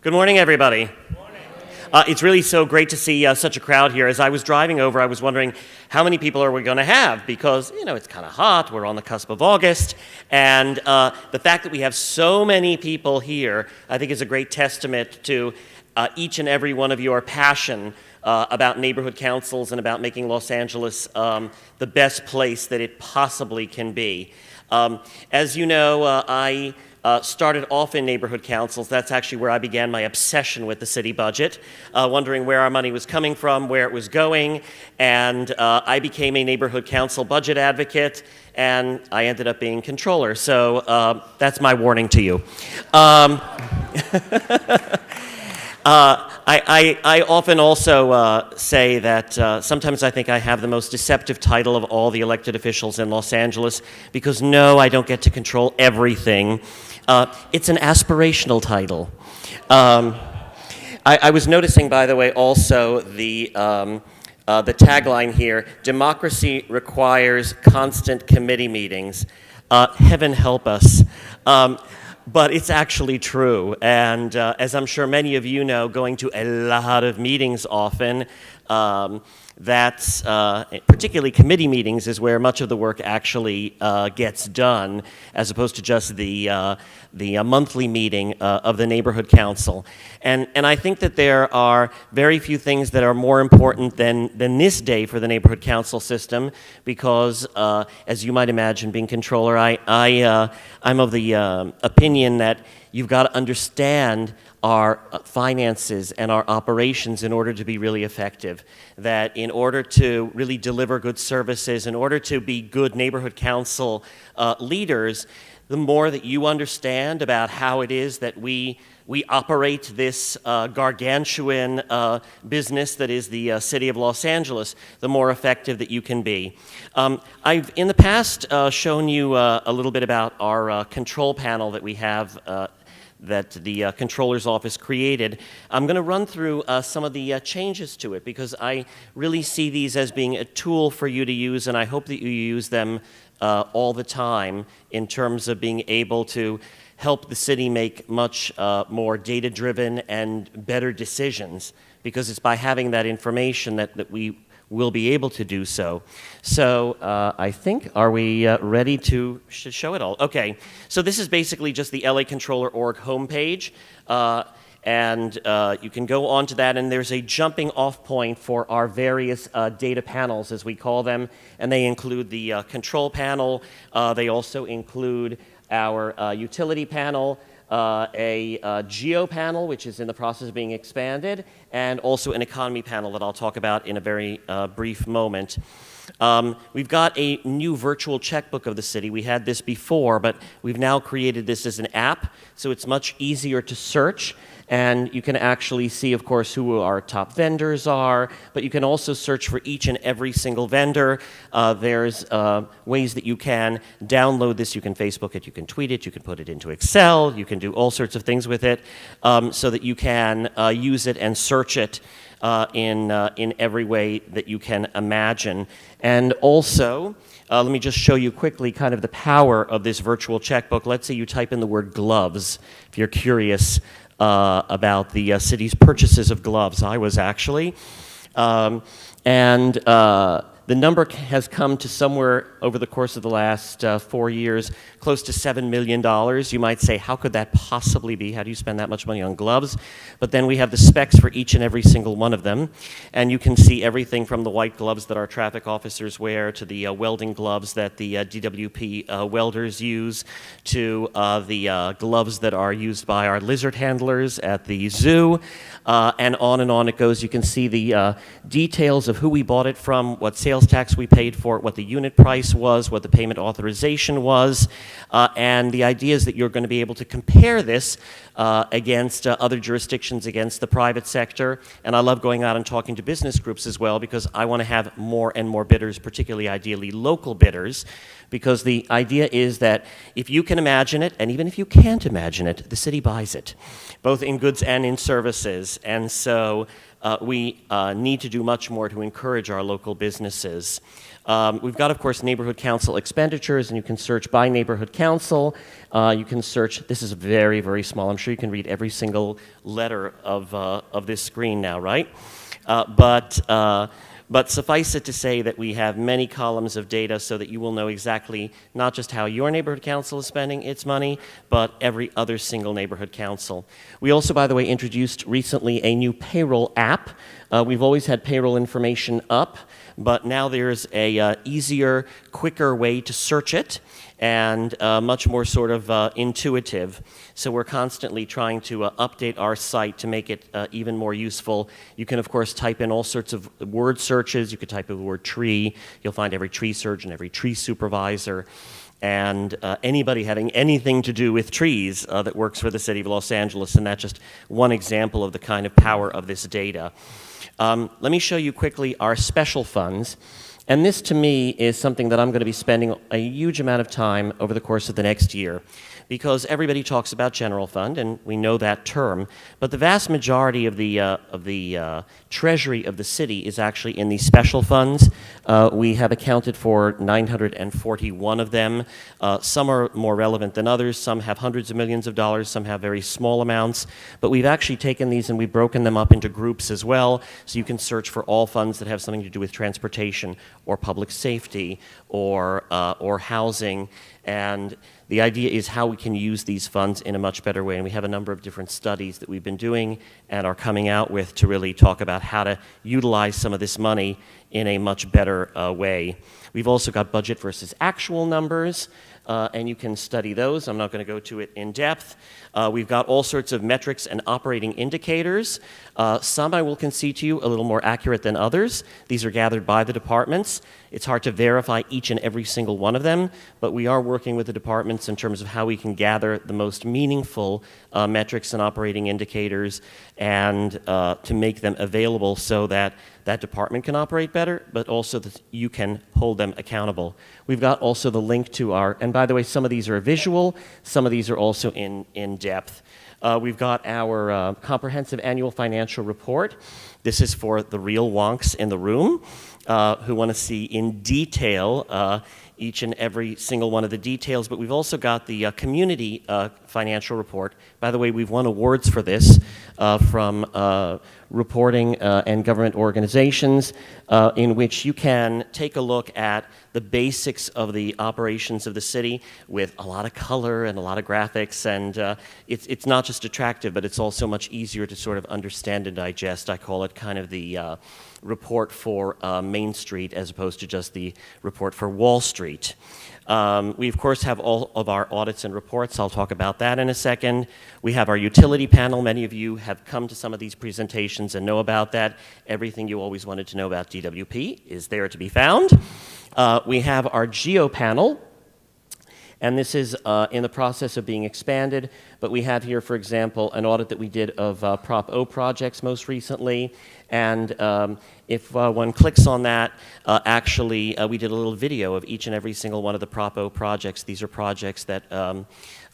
Good morning, everybody. Good morning. It's really so great to see such a crowd here. As I was driving over, I was wondering how many people are we going to have because, it's kind of hot. We're on the cusp of August. And the fact that we have so many people here, I think is a great testament to each and every one of your passion about neighborhood councils and about making Los Angeles the best place that it possibly can be. As you know, I started off in neighborhood councils. That's actually where I began my obsession with the city budget, wondering where our money was coming from, where it was going, and I became a neighborhood council budget advocate, and I ended up being controller. So that's my warning to you. I often also say that sometimes I think I have the most deceptive title of all the elected officials in Los Angeles because no, I don't get to control everything. It's an aspirational title. I was noticing, by the way, also the tagline here, democracy requires constant committee meetings. Heaven help us. But it's actually true, and as I'm sure many of you know, going to a lot of meetings often, that's particularly committee meetings is where much of the work actually gets done, as opposed to just the monthly meeting of the neighborhood council. And I think that there are very few things that are more important than this day for the neighborhood council system, because as you might imagine, being controller, I'm of the opinion that you've got to understand our finances and our operations in order to be really effective. That in order to really deliver good services, in order to be good neighborhood council leaders, the more that you understand about how it is that we operate this gargantuan business that is the city of Los Angeles, the more effective that you can be. I've in the past shown you a little bit about our control panel that we have that the Controller's Office created. I'm going to run through some of the changes to it because I really see these as being a tool for you to use, and I hope that you use them all the time in terms of being able to help the city make much more data-driven and better decisions, because it's by having that information that we will be able to do so. So I think, are we ready to show it all? Okay, so this is basically just the LAController.org homepage, and you can go onto that, and there's a jumping off point for our various data panels, as we call them, and they include the control panel, they also include our utility panel, a geo panel, which is in the process of being expanded, and also an economy panel that I'll talk about in a very brief moment. We've got a new virtual checkbook of the city. We had this before, but we've now created this as an app, so it's much easier to search. And you can actually see, of course, who our top vendors are, but you can also search for each and every single vendor. There's ways that you can download this. You can Facebook it, you can tweet it, you can put it into Excel, you can do all sorts of things with it so that you can use it and search it in every way that you can imagine. And also, let me just show you quickly kind of the power of this virtual checkbook. Let's say you type in the word gloves, if you're curious about the city's purchases of gloves. I was actually. The number has come to somewhere over the course of the last 4 years, close to $7 million. You might say, how could that possibly be? How do you spend that much money on gloves? But then we have the specs for each and every single one of them. And you can see everything from the white gloves that our traffic officers wear to the welding gloves that the DWP welders use to the gloves that are used by our lizard handlers at the zoo. And on it goes. You can see the details of who we bought it from, what sales tax we paid for it, what the unit price was, what the payment authorization was, and the idea is that you're going to be able to compare this against other jurisdictions, against the private sector. And I love going out and talking to business groups as well, because I want to have more and more bidders, particularly ideally local bidders, because the idea is that if you can imagine it, and even if you can't imagine it, the city buys it, both in goods and in services. And so we need to do much more to encourage our local businesses. We've got, of course, neighborhood council expenditures, and you can search by neighborhood council. You can search, this is very, very small. I'm sure you can read every single letter of this screen now, right? But suffice it to say that we have many columns of data so that you will know exactly not just how your neighborhood council is spending its money, but every other single neighborhood council. We also, by the way, introduced recently a new payroll app. We've always had payroll information up, but now there's a easier, quicker way to search it, and much more sort of intuitive. So we're constantly trying to update our site to make it even more useful. You can, of course, type in all sorts of word searches. You could type in the word tree. You'll find every tree surgeon, every tree supervisor, and anybody having anything to do with trees that works for the city of Los Angeles, and that's just one example of the kind of power of this data. Let me show you quickly our special funds. And this, to me, is something that I'm going to be spending a huge amount of time over the course of the next year, because everybody talks about general fund, and we know that term, but the vast majority of the treasury of the city is actually in these special funds. We have accounted for 941 of them. Some are more relevant than others. Some have hundreds of millions of dollars. Some have very small amounts. But we've actually taken these and we've broken them up into groups as well, so you can search for all funds that have something to do with transportation or public safety or housing. And the idea is how we can use these funds in a much better way. And we have a number of different studies that we've been doing and are coming out with to really talk about how to utilize some of this money in a much better way. We've also got budget versus actual numbers, and you can study those. I'm not going to go to it in depth. We've got all sorts of metrics and operating indicators. Some, I will concede to you, a little more accurate than others. These are gathered by the departments. It's hard to verify each and every single one of them, but we are working with the departments in terms of how we can gather the most meaningful metrics and operating indicators and to make them available so that that department can operate better, but also that you can hold them accountable. We've got also the link to our, and by the way, some of these are visual, some of these are also in depth. We've got our comprehensive annual financial report. This is for the real wonks in the room who want to see in detail each and every single one of the details, but we've also got the community financial report. By the way, we've won awards for this from reporting and government organizations in which you can take a look at the basics of the operations of the city with a lot of color and a lot of graphics, and it's not just attractive, but it's also much easier to sort of understand and digest. I call it kind of the report for Main Street as opposed to just the report for Wall Street. We, of course, have all of our audits and reports. I'll talk about that in a second. We have our utility panel. Many of you have come to some of these presentations and know about that. Everything you always wanted to know about DWP is there to be found. We have our geo panel, and this is in the process of being expanded, but we have here, for example, an audit that we did of Prop O projects most recently, and if one clicks on that, actually we did a little video of each and every single one of the Prop O projects. These are projects that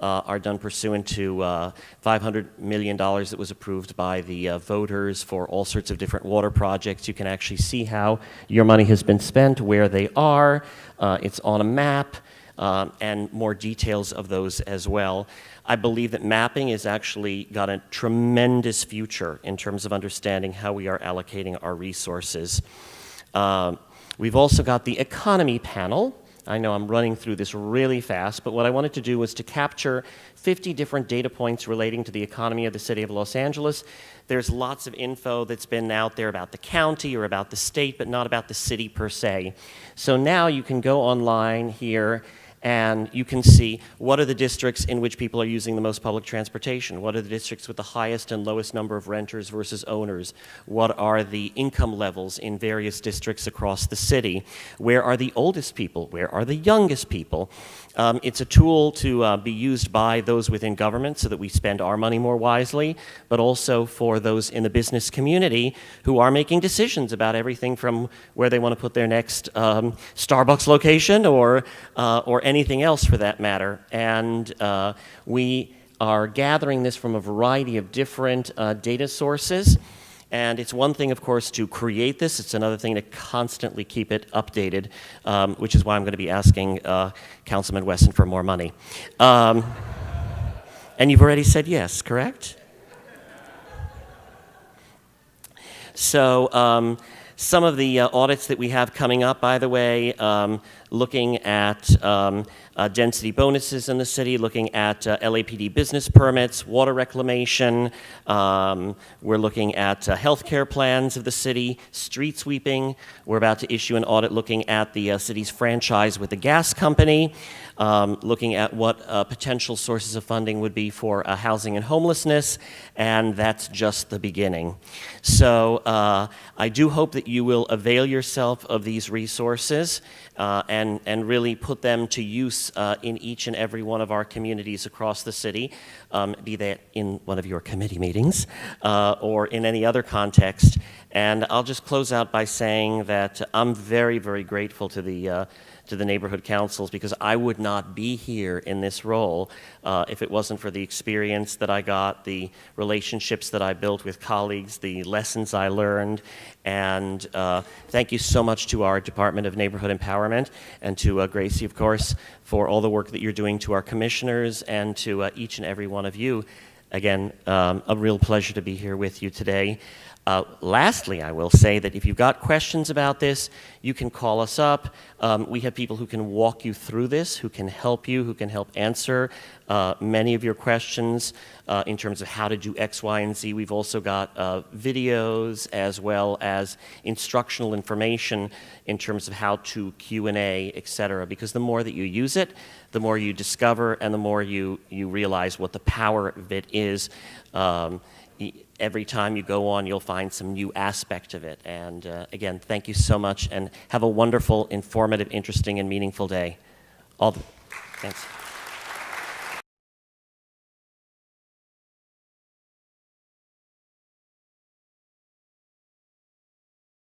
are done pursuant to $500 million that was approved by the voters for all sorts of different water projects. You can actually see how your money has been spent, where they are. It's on a map. And more details of those as well. I believe that mapping has actually got a tremendous future in terms of understanding how we are allocating our resources. We've also got the economy panel. I know I'm running through this really fast, but what I wanted to do was to capture 50 different data points relating to the economy of the city of Los Angeles. There's lots of info that's been out there about the county or about the state, but not about the city per se. So now you can go online here and you can see what are the districts in which people are using the most public transportation, what are the districts with the highest and lowest number of renters versus owners, what are the income levels in various districts across the city, where are the oldest people, where are the youngest people. It's a tool to be used by those within government so that we spend our money more wisely, but also for those in the business community who are making decisions about everything from where they want to put their next Starbucks location or anything else for that matter. And we are gathering this from a variety of different data sources. And it's one thing, of course, to create this. It's another thing to constantly keep it updated, which is why I'm going to be asking Councilman Wesson for more money. And you've already said yes, correct? So some of the audits that we have coming up, by the way, looking at density bonuses in the city, looking at LAPD business permits, water reclamation. We're looking at healthcare plans of the city, street sweeping. We're about to issue an audit looking at the city's franchise with the gas company, looking at what potential sources of funding would be for housing and homelessness, and that's just the beginning. So I do hope that you will avail yourself of these resources and really put them to use in each and every one of our communities across the city, be that in one of your committee meetings or in any other context. And I'll just close out by saying that I'm very, very grateful to the neighborhood councils, because I would not be here in this role if it wasn't for the experience that I got, the relationships that I built with colleagues, the lessons I learned. And thank you so much to our Department of Neighborhood Empowerment and to Gracie, of course, for all the work that you're doing, to our commissioners and to each and every one of you. Again, a real pleasure to be here with you today. Lastly, I will say that if you've got questions about this, you can call us up. We have people who can walk you through this, who can help you, who can help answer many of your questions in terms of how to do X, Y, and Z. We've also got videos as well as instructional information in terms of how to Q&A, et cetera, because the more that you use it, the more you discover and the more you realize what the power of it is. Every time you go on, you'll find some new aspect of it. And again, thank you so much, and have a wonderful, informative, interesting, and meaningful day. Thanks.